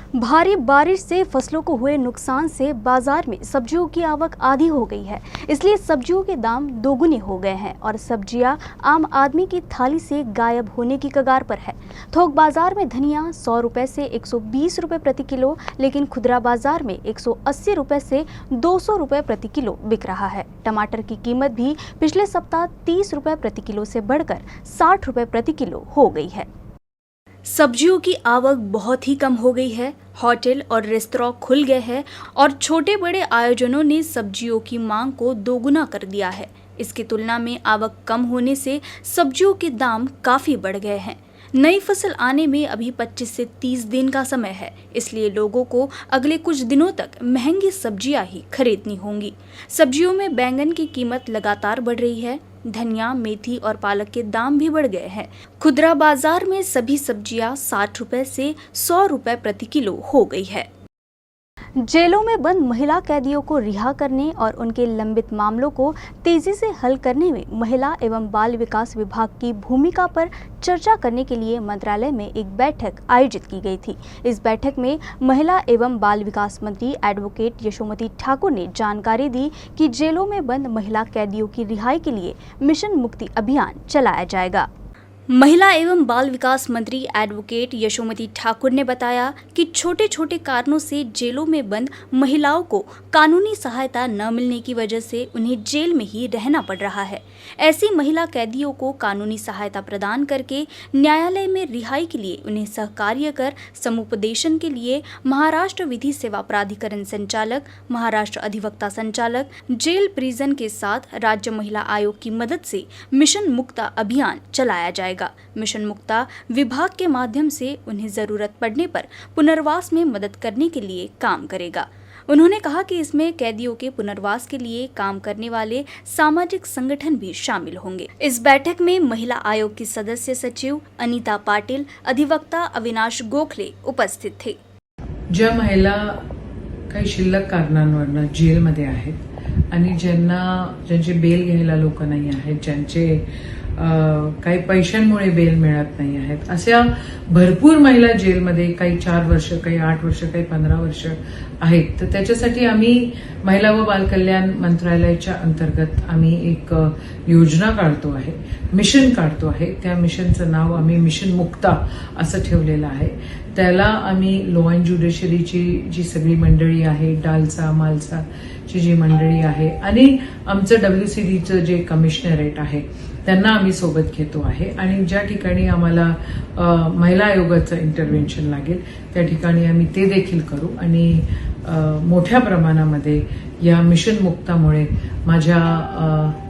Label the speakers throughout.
Speaker 1: भारी बारिश से फसलों को हुए नुकसान से बाजार में सब्जियों की आवक आधी हो गई है। इसलिए सब्जियों के दाम दोगुने हो गए हैं और सब्जियां आम आदमी की थाली से गायब होने की कगार पर है। थोक बाजार में धनिया 100 रुपए से 120 रुपए प्रति किलो, लेकिन खुदरा बाजार में 180 रुपए से 200 रुपए प्रति किलो बिक रहा है। टमाटर की कीमत भी पिछले सप्ताह 30 रुपए प्रति किलो से बढ़कर 60 रुपए प्रति किलो हो गई है। सब्जियों की आवक बहुत ही कम हो गई है। होटल और रेस्तरां खुल गए हैं और छोटे बड़े आयोजनों ने सब्जियों की मांग को दोगुना कर दिया है। इसकी तुलना में आवक कम होने से सब्जियों के दाम काफी बढ़ गए हैं। नई फसल आने में अभी 25 से 30 दिन का समय है, इसलिए लोगों को अगले कुछ दिनों तक महंगी सब्जियां ही खरीदनी होंगी। सब्जियों में बैंगन की कीमत लगातार बढ़ रही है। धनिया, मेथी और पालक के दाम भी बढ़ गए हैं। खुदरा बाजार में सभी सब्जियां 60 रुपए से 100 रुपए प्रति किलो हो गई है। जेलों में बंद महिला कैदियों को रिहा करने और उनके लंबित मामलों को तेजी से हल करने में महिला एवं बाल विकास विभाग की भूमिका पर चर्चा करने के लिए मंत्रालय में एक बैठक आयोजित की गई थी। इस बैठक में महिला एवं बाल विकास मंत्री एडवोकेट यशोमती ठाकुर ने जानकारी दी कि जेलों में बंद महिला कैदियों की रिहाई के लिए मिशन मुक्ति अभियान चलाया जाएगा। महिला एवं बाल विकास मंत्री एडवोकेट यशोमती ठाकुर ने बताया कि छोटे छोटे कारणों से जेलों में बंद महिलाओं को कानूनी सहायता न मिलने की वजह से उन्हें जेल में ही रहना पड़ रहा है। ऐसी महिला कैदियों को कानूनी सहायता प्रदान करके न्यायालय में रिहाई के लिए उन्हें सहकार्य कर समुपदेशन के लिए महाराष्ट्र विधि सेवा प्राधिकरण संचालक, महाराष्ट्र अधिवक्ता संचालक, जेल प्रिजन के साथ राज्य महिला आयोग की मदद से मिशन मुक्ता अभियान चलाया जाएगा। मिशन मुक्ता विभाग के माध्यम से उन्हें जरूरत पड़ने पर पुनर्वास में मदद करने के लिए काम करेगा। उन्होंने कहा कि इसमें कैदियों के पुनर्वास के लिए काम करने वाले सामाजिक संगठन भी शामिल होंगे। इस बैठक में महिला आयोग की सदस्य सचिव अनीता पाटिल, अधिवक्ता अविनाश गोखले उपस्थित थे।
Speaker 2: ज्या महिला काही शिल्लक कारणांवरनं जेलमध्ये आहेत आणि ज्यांचे बेल घ्यायला लोक नाही आहेत, ज्यांचे काही पैशांमुळे बेल मिळत नाही आहेत, अशा भरपूर महिला जेलमध्ये, काही 4 वर्ष, काही 8 वर्ष, काही 15 वर्ष आहेत। तर त्याच्यासाठी आम्ही महिला व बाल कल्याण मंत्रालयाच्या अंतर्गत आम्ही एक योजना काढतो आहे, मिशन काढतो आहे। त्या मिशनचं नाव आम्ही मिशन मुक्ता असं ठेवलेलं आहे। त्याला आम्ही लॉ अँड ज्युडिशरीची जी सगळी मंडळी आहे, डालसा मालसा ची जी मंडळी आहे आणि आमचं WCDचं जे कमिशनरेट आहे त्यांना आम्ही सोबत घेतो आहे आणि ज्या ठिकाणी आम्हाला महिला आयोगाचं इंटरव्हेन्शन लागेल त्या ठिकाणी आम्ही ते देखील करू आणि मोठ्या प्रमाणामध्ये या मिशन मुक्तामुळे माझ्या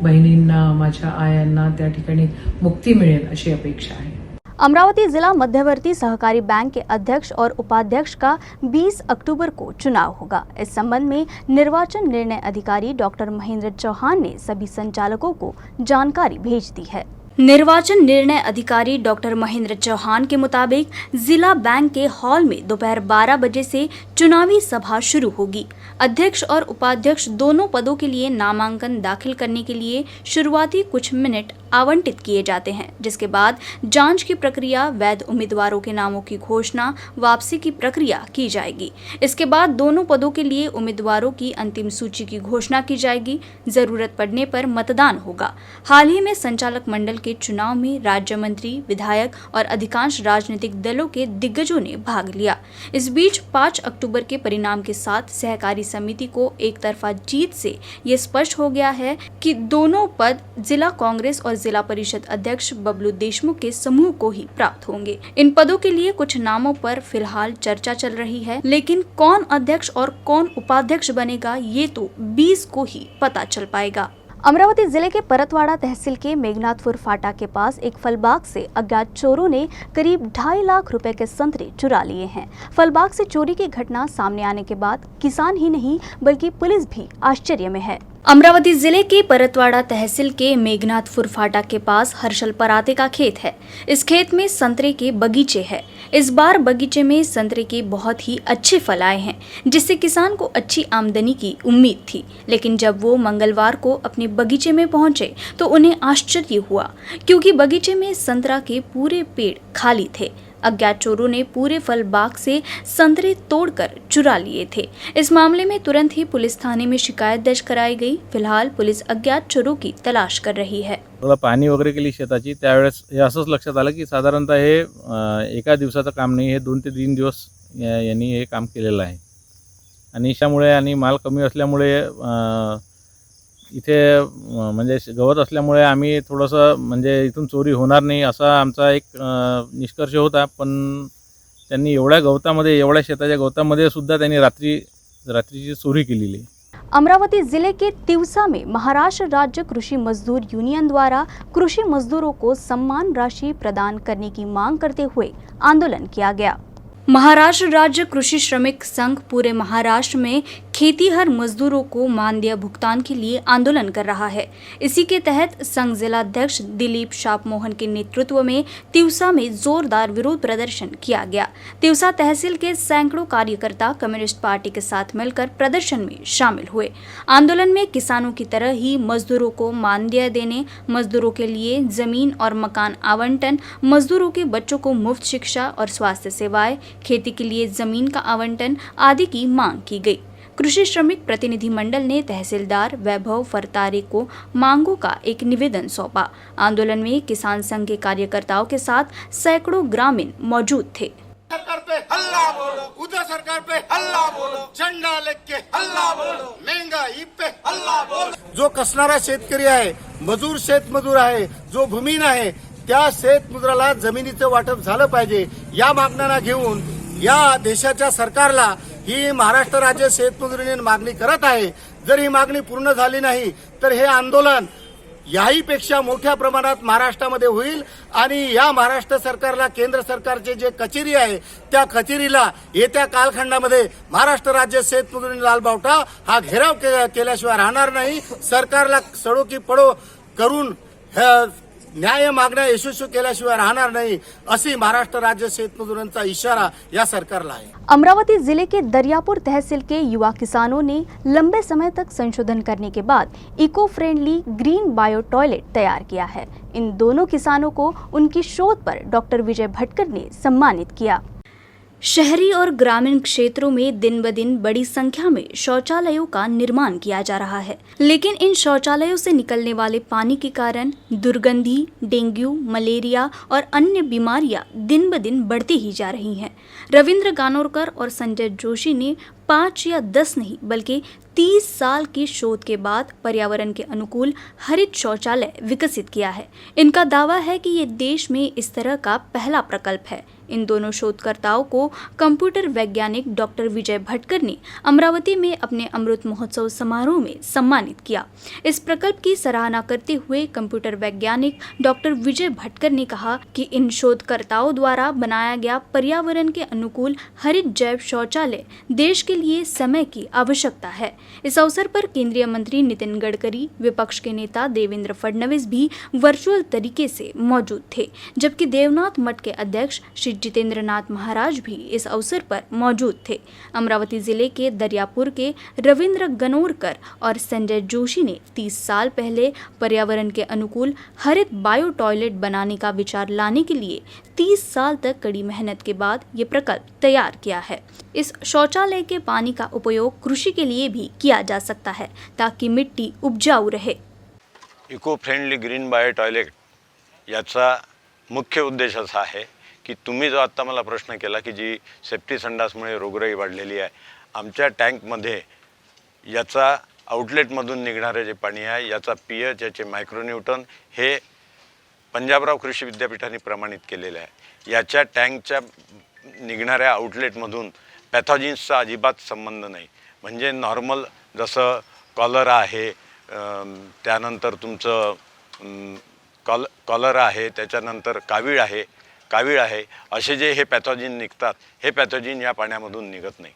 Speaker 2: बहिणींना, माझ्या आयांना त्या ठिकाणी मुक्ती मिळेल अशी अपेक्षा आहे।
Speaker 1: अमरावती जिला मध्यवर्ती सहकारी बैंक के अध्यक्ष और उपाध्यक्ष का 20 अक्टूबर को चुनाव होगा। इस संबंध में निर्वाचन निर्णय अधिकारी डॉक्टर महेंद्र चौहान ने सभी संचालकों को जानकारी भेज दी है। निर्वाचन निर्णय अधिकारी डॉक्टर महेंद्र चौहान के मुताबिक जिला बैंक के हॉल में दोपहर 12 बजे से चुनावी सभा शुरू होगी। अध्यक्ष और उपाध्यक्ष दोनों पदों के लिए नामांकन दाखिल करने के लिए शुरुआती कुछ मिनट आवंटित किए जाते हैं, जिसके बाद जांच की प्रक्रिया, वैध उम्मीदवारों के नामों की घोषणा, वापसी की प्रक्रिया की जाएगी। इसके बाद दोनों पदों के लिए उम्मीदवारों की अंतिम सूची की घोषणा की जाएगी। जरूरत पड़ने पर मतदान होगा। हाल ही में संचालक मंडल के चुनाव में राज्य मंत्री, विधायक और अधिकांश राजनीतिक दलों के दिग्गजों ने भाग लिया। इस बीच 5 अक्टूबर के परिणाम के साथ सहकारी समिति को एक तरफा जीत से ये स्पष्ट हो गया है कि दोनों पद जिला कांग्रेस और जिला परिषद अध्यक्ष बबलू देशमुख के समूह को ही प्राप्त होंगे। इन पदों के लिए कुछ नामों पर फिलहाल चर्चा चल रही है, लेकिन कौन अध्यक्ष और कौन उपाध्यक्ष बनेगा ये तो 20 को ही पता चल पाएगा। अमरावती जिले के परतवाड़ा तहसील के मेघनाथपुर फाटा के पास एक फलबाग से अज्ञात चोरों ने करीब 2.5 लाख रुपए के संतरे चुरा लिए हैं। फलबाग से चोरी की घटना सामने आने के बाद किसान ही नहीं बल्कि पुलिस भी आश्चर्य में है। अमरावती जिले के परतवाड़ा तहसील के मेघनाथपुर फाटा के पास हर्षल पराते का खेत है। इस खेत में संतरे के बगीचे हैं। इस बार बगीचे में संतरे के बहुत ही अच्छे फल आए हैं, जिससे किसान को अच्छी आमदनी की उम्मीद थी। लेकिन जब वो मंगलवार को अपने बगीचे में पहुंचे तो उन्हें आश्चर्य हुआ, क्योंकि बगीचे में संतरा के पूरे पेड़ खाली थे। अज्ञात चोरों ने पूरे फल बाग से संतरे तोड़कर चुरा लिए थे। इस मामले में तुरंत ही पुलिस थाने में शिकायत दर्ज कराई गई। फिलहाल पुलिस अज्ञात चोरों की तलाश कर रही है।
Speaker 3: मला पाणी वगैरे केली शेताची, त्यावेळेस हे असंच लक्षात आलं की साधारणतः हे एका दिवसाचं काम नाही, हे 2 ते 3 दिवस यांनी हे काम केलेलं आहे आणि त्यामुळे आणि माल कमी असल्यामुळे इथे म्हणजे गवत असल्यामुळे आम्ही थोडंसं म्हणजे इथून चोरी होणार नाही असा आमचा एक निष्कर्ष होता। पण त्यांनी एवढ्या गवतामध्ये, एवढ्या शेताच्या गवतामध्ये सुद्धा त्यांनी रात्रीची चोरी केलेली आहे।
Speaker 1: अमरावती जिले के तिवसा में महाराष्ट्र राज्य कृषि मजदूर यूनियन द्वारा कृषि मजदूरों को सम्मान राशि प्रदान करने की मांग करते हुए आंदोलन किया गया। महाराष्ट्र राज्य कृषि श्रमिक संघ पूरे महाराष्ट्र में खेतीहर मजदूरों को मानदेय भुगतान के लिए आंदोलन कर रहा है। इसी के तहत संघ जिलाध्यक्ष दिलीप शापमोहन के नेतृत्व में तिवसा में जोरदार विरोध प्रदर्शन किया गया। तिवसा तहसील के सैकड़ों कार्यकर्ता कम्युनिस्ट पार्टी के साथ मिलकर प्रदर्शन में शामिल हुए। आंदोलन में किसानों की तरह ही मजदूरों को मानदेय देने, मजदूरों के लिए जमीन और मकान आवंटन, मजदूरों के बच्चों को मुफ्त शिक्षा और स्वास्थ्य सेवाएं, खेती के लिए जमीन का आवंटन आदि की मांग की गई। कृषि श्रमिक प्रतिनिधि मंडल ने तहसीलदार वैभव फरतारे को मांगों का एक निवेदन सौंपा। आंदोलन में किसान संघ के कार्यकर्ताओं के साथ सैकड़ों ग्रामीण मौजूद थे।
Speaker 4: सरकार पे हल्ला बोलो, उधर सरकार पे हल्ला बोलो, झंडा लेके हल्ला बोलो, महंगाई पे हल्ला बोलो। जो कसणारा शेतकरी आहे, मजूर शेतमजूर आहे, जो भूमिहीन आहे, त्या शेतमजुराला जमिनीचं वाटप झालं पाहिजे या मागण्यांना घेऊन या देशाच्या सरकारला ही महाराष्ट्र राज्य शेतमजूर युनियन मागणी करत आहे। जर ही मागणी पूर्ण झाली नाही तर हे आंदोलन याहीपेक्षा मोठ्या प्रमाणात महाराष्ट्रामध्ये होईल आणि या महाराष्ट्र सरकारला केंद्र सरकारचे जे कचेरी आहे त्या कचेरीला येत्या कालखंडामध्ये महाराष्ट्र राज्य शेतमजूर युनियन लाल बावटा हा घेराव केल्याशिवाय राहणार नाही। सरकारला सडो की पडो करून न्याय मागण्या यशस्वी केल्याशिवाय राहणार नाही अशी महाराष्ट्र राज्य शेतमजुरांचा इशारा या सरकारला आहे।
Speaker 1: अमरावती जिले के दरियापुर तहसील के युवा किसानों ने लंबे समय तक संशोधन करने के बाद eco friendly green bio toilet तैयार किया है। इन दोनों किसानों को उनकी शोध पर डॉक्टर विजय भटकर ने सम्मानित किया। शहरी और ग्रामीण क्षेत्रों में दिन ब दिन बड़ी संख्या में शौचालयों का निर्माण किया जा रहा है, लेकिन इन शौचालयों से निकलने वाले पानी के कारण दुर्गंधी, डेंगू, मलेरिया और अन्य बीमारियां दिन ब दिन बढ़ती ही जा रही हैं। रविंद्र गानोरकर और संजय जोशी ने 5 या 10 नहीं बल्कि 30 साल की शोध के बाद पर्यावरण के अनुकूल हरित शौचालय विकसित किया है। इनका दावा है कि ये देश में इस तरह का पहला प्रकल्प है। इन दोनों शोधकर्ताओं को कंप्यूटर वैज्ञानिक डॉक्टर विजय भटकर ने अमरावती में अपने अमृत महोत्सव समारोह में सम्मानित किया। इस प्रकल्प की सराहना करते हुए कंप्यूटर वैज्ञानिक डॉक्टर विजय भटकर ने कहा कि इन शोधकर्ताओं द्वारा बनाया गया पर्यावरण के अनुकूल हरित जैव शौचालय देश के लिए समय की आवश्यकता है। इस अवसर पर केंद्रीय मंत्री नितिन गडकरी, विपक्ष के नेता देवेंद्र फडणवीस भी वर्चुअल तरीके से मौजूद थे, जबकि देवनाथ मठ के अध्यक्ष श्री जितेंद्र नाथ महाराज भी इस अवसर पर मौजूद थे। अमरावती जिले के दरियापुर के रविंद्र गनोरकर और संजय जोशी ने 30 साल पहले पर्यावरण के अनुकूल हरित बायो टॉयलेट बनाने का विचार लाने के लिए 30 साल तक कड़ी मेहनत के बाद ये प्रकल्प तैयार किया है। इस शौचालय के पानी का उपयोग कृषि के लिए भी किया जा सकता है ताकि मिट्टी उपजाऊ रहे।
Speaker 5: Eco friendly green bio toilet याचा मुख्य उद्देश असा आहे की तुम्ही जो आत्ता मला प्रश्न केला की जी सेप्टी संडासमुळे रोगराई वाढलेली आहे, आमच्या टँकमध्ये याचा आउटलेटमधून निघणारे जे पाणी आहे याचा पीएच, याचे मायक्रोन्यूटन हे पंजाबराव कृषी विद्यापीठाने प्रमाणित केलेले आहे। याच्या टँकच्या निघणाऱ्या आउटलेटमधून पॅथॉजिन्सचा अजिबात संबंध नाही। म्हणजे नॉर्मल जसं कॉलरा आहे, त्यानंतर तुमचं कॉलरा आहे, त्याच्यानंतर कावीळ आहे, असे जे हे पॅथॉजिन निघतात, हे पॅथॉजिन या पाण्यामधून निघत नाही।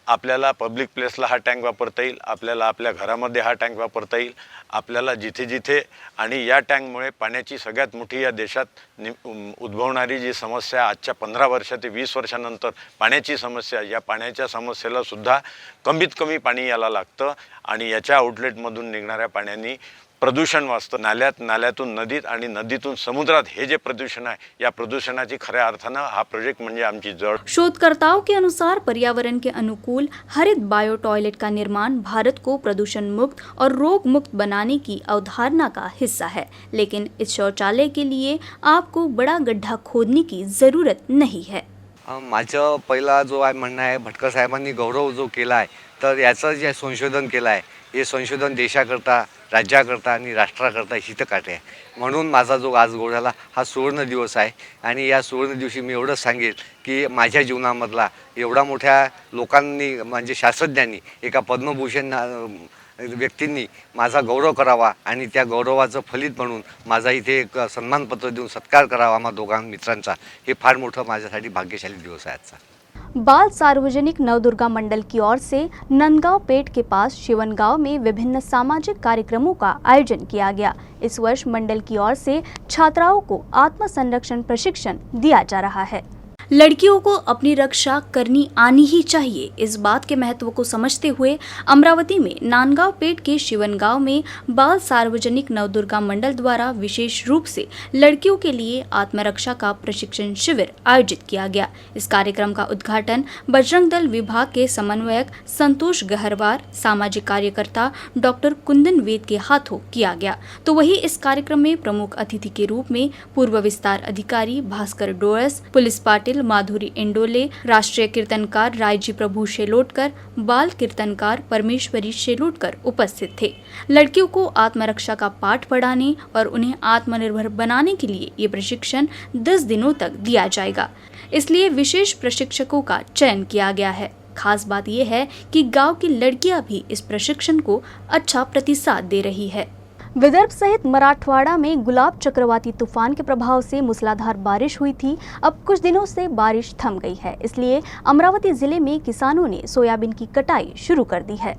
Speaker 5: आपल्याला पब्लिक प्लेसला हा टँक वापरता येईल, आपल्याला आपल्या घरामध्ये हा टँक वापरता येईल, आपल्याला जिथे जिथे, आणि या टँकमुळे पाण्याची सगळ्यात मोठी या देशात उद्भवणारी जी समस्या आजच्या 15 वर्षात ते 20 वर्षानंतर पाण्याची समस्या, या पाण्याच्या समस्येला सुद्धा कमीत कमी पाणी याला लागतं आणि याच्या आउटलेटमधून निघणाऱ्या पाण्याने प्रदूषण वाचतं. नाल्यातून नदीत आणि नदीतून समुद्रात हे जे प्रदूषण आहे, या प्रदूषणाची खऱ्या अर्थानं हा प्रोजेक्ट म्हणजे आमची जड.
Speaker 1: शोधकर्ताओं के अनुसार पर्यावरण के अनुकूल हरित बायो टॉयलेट का निर्माण भारत को प्रदूषण मुक्त और रोग मुक्त बनाने की अवधारणा का हिस्सा है, लेकिन इस शौचालय के लिए आपको बड़ा गड्ढा खोदने की जरूरत नहीं है।
Speaker 6: माझं पहिला जो आहे म्हणणं आहे, भटकर साहेबांनी गौरव जो केला आहे, तर याचं जे संशोधन केलं आहे, हे संशोधन देशाकरता, राज्याकरता आणि राष्ट्राकरता हितकारी आहे. म्हणून माझा जो आज गोळ्याला हा सुवर्ण दिवस आहे. आणि या सुवर्ण दिवशी मी एवढंच सांगेल की माझ्या जीवनामधला एवढा मोठ्या लोकांनी म्हणजे शास्त्रज्ञांनी, एका पद्मभूषण व्यक्तींनी माझा गौरव करावा आणि त्या गौरवाचं फलित म्हणून माझा इथे एक सन्मानपत्र देऊन सत्कार करावा आम्हा दोघां मित्रांचा. हे फार मोठं माझ्यासाठी भाग्यशाली दिवस आहे आजचा.
Speaker 1: बाल सार्वजनिक नवदुर्गा मंडल की ओर से नंदगांव पेट के पास शिवनगांव में विभिन्न सामाजिक कार्यक्रमों का आयोजन किया गया। इस वर्ष मंडल की ओर से छात्राओं को आत्म संरक्षण प्रशिक्षण दिया जा रहा है। लड़कियों को अपनी रक्षा करनी आनी ही चाहिए, इस बात के महत्व को समझते हुए अमरावती में नांदगांव पेट के शिवनगांव में बाल सार्वजनिक नवदुर्गा मंडल द्वारा विशेष रूप से लड़कियों के लिए आत्मरक्षा का प्रशिक्षण शिविर आयोजित किया गया। इस कार्यक्रम का उद्घाटन बजरंग दल विभाग के समन्वयक संतोष गहरवार, सामाजिक कार्यकर्ता डॉक्टर कुंदन वेद के हाथों किया गया। तो वही इस कार्यक्रम में प्रमुख अतिथि के रूप में पूर्व विस्तार अधिकारी भास्कर डोरस, पुलिस पाटिल माधुरी इंडोले, राष्ट्रीय कीर्तनकार रायजी प्रभु शेलोटकर, बाल कीर्तनकार परमेश्वरी शेलोटकर उपस्थित थे। लड़कियों को आत्मरक्षा का पाठ पढ़ाने और उन्हें आत्मनिर्भर बनाने के लिए ये प्रशिक्षण 10 दिनों तक दिया जाएगा, इसलिए विशेष प्रशिक्षकों का चयन किया गया है। खास बात यह है कि गांव की लड़कियां भी इस प्रशिक्षण को अच्छा प्रतिसाद दे रही है। विदर्भ सहित मराठवाड़ा में गुलाब चक्रवाती तूफान के प्रभाव से मूसलाधार बारिश हुई थी। अब कुछ दिनों से बारिश थम गई है, इसलिए अमरावती जिले में किसानों ने सोयाबीन की कटाई शुरू कर दी है।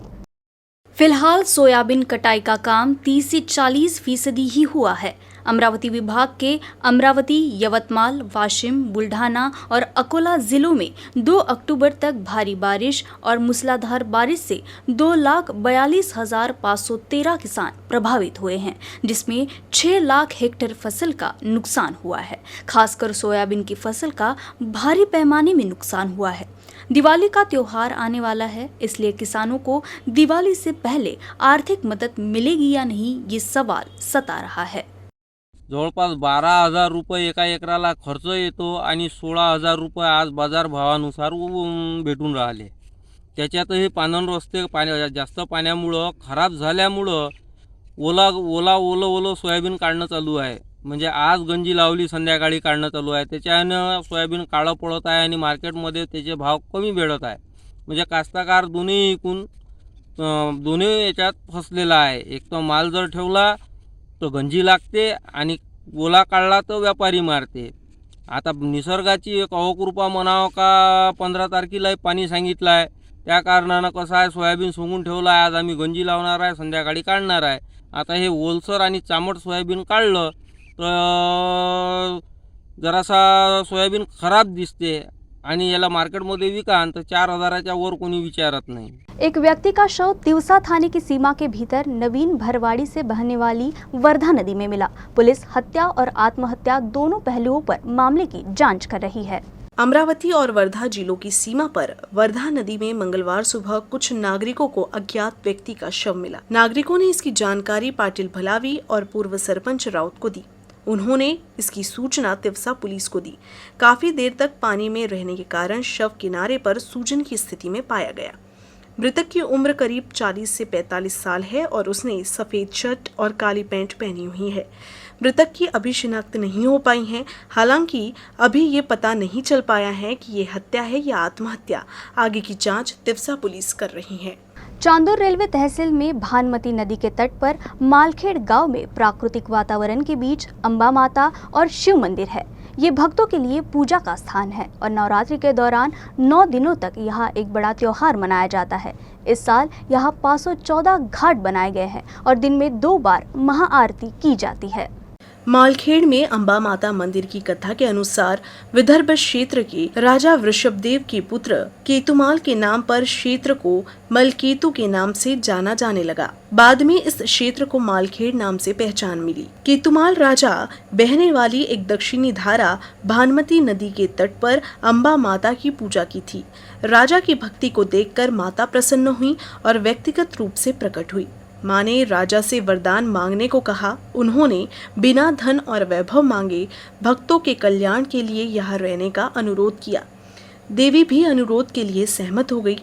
Speaker 1: फिलहाल सोयाबीन कटाई का काम 30 से 40% ही हुआ है। अमरावती विभाग के अमरावती, यवतमाल, वाशिम, बुल्ढाना और अकोला जिलों में 2 अक्टूबर तक भारी बारिश और मूसलाधार बारिश से 2,42,513 किसान प्रभावित हुए हैं, जिसमें 6 लाख हेक्टेयर फसल का नुकसान हुआ है। खासकर सोयाबीन की फसल का भारी पैमाने में नुकसान हुआ है। दिवाली का त्योहार आने वाला है, इसलिए किसानों को दिवाली से पहले आर्थिक मदद मिलेगी या नहीं, ये सवाल सता रहा है।
Speaker 7: जवळपास 12,000 रुपये एका एकराला खर्च येतो आणि 16,000 रुपये आज बाजार भावानुसार भेटून राहिले। त्याच्यातही पानन रस्ते जास्त पाण्यामुळं खराब झाल्यामुळं ओलं सोयाबीन काढणं चालू आहे। म्हणजे आज गंजी लावली, संध्याकाळी काढणं चालू आहे। त्याच्यानं सोयाबीन काळं पडत आहे आणि मार्केटमध्ये त्याचे भाव कमी भेटत आहे। म्हणजे कास्तकार दोन्ही याच्यात फसलेला आहे। एक तर माल जर ठेवला तो गंजी लागते आणि ओला काढला तर व्यापारी मारते। आता निसर्गाची एक अवकृपा म्हणावं का 15 तारखेला पाणी सांगितलं आहे, त्या कारणानं कसं आहे सोयाबीन सोंगून ठेवलं आहे। आज आम्ही गंजी लावणार आहे, संध्याकाळी काढणार आहे। आता हे ओलसर आणि चामट सोयाबीन काढलं तर जरासा सोयाबीन खराब दिसते आणि याला मार्केटमध्ये विकान तर 4,000च्या वर कोणी विचारत नहीं।
Speaker 1: एक व्यक्ति का शव तिवसा थाने की सीमा के भीतर नवीन भरवाड़ी से बहने वाली वर्धा नदी में मिला। पुलिस हत्या और आत्महत्या दोनों पहलुओं पर मामले की जांच कर रही है।
Speaker 8: अमरावती और वर्धा जिलों की सीमा पर वर्धा नदी में मंगलवार सुबह कुछ नागरिकों को अज्ञात व्यक्ति का शव मिला। नागरिकों ने इसकी जानकारी पाटिल भलावी और पूर्व सरपंच राउत को दी। उन्होंने इसकी सूचना तिवसा पुलिस को दी। काफी देर तक पानी में रहने के कारण शव किनारे पर सूजन की स्थिति में पाया गया। मृतक की उम्र करीब 40 से 45 साल है और उसने सफेद शर्ट और काली पैंट पहनी हुई है। मृतक की अभी शिनाख्त नहीं हो पाई है। हालांकि अभी ये पता नहीं चल पाया है कि ये हत्या है या आत्महत्या। आगे की जांच तिवसा पुलिस कर रही है।
Speaker 1: चांदोर रेलवे तहसील में भानमती नदी के तट पर मालखेड़ गांव में प्राकृतिक वातावरण के बीच अंबा माता और शिव मंदिर है। ये भक्तों के लिए पूजा का स्थान है और नवरात्रि के दौरान 9 दिनों तक यहाँ एक बड़ा त्योहार मनाया जाता है। इस साल यहाँ 514 घाट बनाए गए हैं और दिन में 2 बार महाआरती की जाती है।
Speaker 8: मालखेड़ में अंबा माता मंदिर की कथा के अनुसार विदर्भ क्षेत्र के राजा वृषभदेव के पुत्र केतुमाल के नाम पर क्षेत्र को मलकेतु के नाम से जाना जाने लगा। बाद में इस क्षेत्र को मालखेड़ नाम से पहचान मिली। केतुमाल राजा बहने वाली एक दक्षिणी धारा भानुमती नदी के तट पर अंबा माता की पूजा की थी। राजा की भक्ति को देखकर माता प्रसन्न हुई और व्यक्तिगत रूप से प्रकट हुई। मां ने राजा से वरदान मांगने को कहा। उन्होंने बिना धन और वैभव मांगे भक्तों के कल्याण के लिए यहाँ रहने का अनुरोध किया। देवी भी अनुरोध के लिए सहमत हो गई।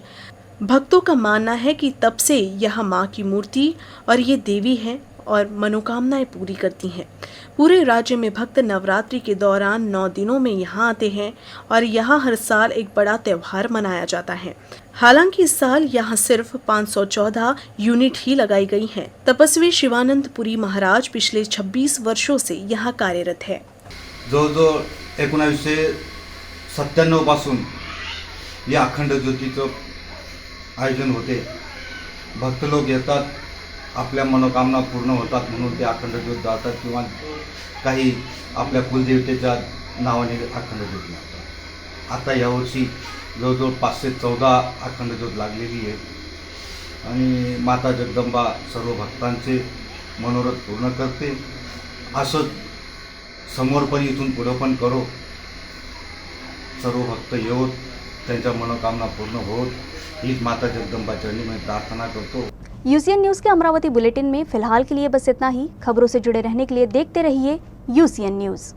Speaker 8: भक्तों का मानना है कि तब से यहाँ मां की मूर्ति और ये देवी है और मनोकामनाएं पूरी करती हैं। पूरे राज्य में भक्त नवरात्रि के दौरान 9 दिनों में यहाँ आते हैं और यहाँ हर साल एक बड़ा त्योहार मनाया जाता है। हालांकि इस साल यहाँ सिर्फ 514 यूनिट ही लगाई गई हैं। तपस्वी शिवानंद पुरी महाराज पिछले 26 वर्षों से यहाँ कार्यरत है।
Speaker 9: जवळजवळ 1997 पासून या अखंड ज्योतीचं आयोजन होते। भक्त लोक येतात, आपल्या मनोकामना पूर्ण होतात म्हणून ते अखंड ज्योत जातात किंवा काही आपल्या कुलदेवतेच्या नावाने अखंड ज्योत लागतात। आता यावर्षी जवळजवळ 514 अखंड ज्योत लागलेली आहे आणि माता जगदंबा सर्व भक्तांचे मनोरथ पूर्ण करते। असंच समोर पण इथून पुढं पण करो, सर्व भक्त येवोत, त्यांच्या मनोकामना पूर्ण होत, हीच माता जगदंबा चरणी में प्रार्थना करतो।
Speaker 1: यूसीएन न्यूज़ के अमरावती बुलेटिन में फिलहाल के लिए बस इतना ही। खबरों से जुड़े रहने के लिए देखते रहिए यूसीएन न्यूज़।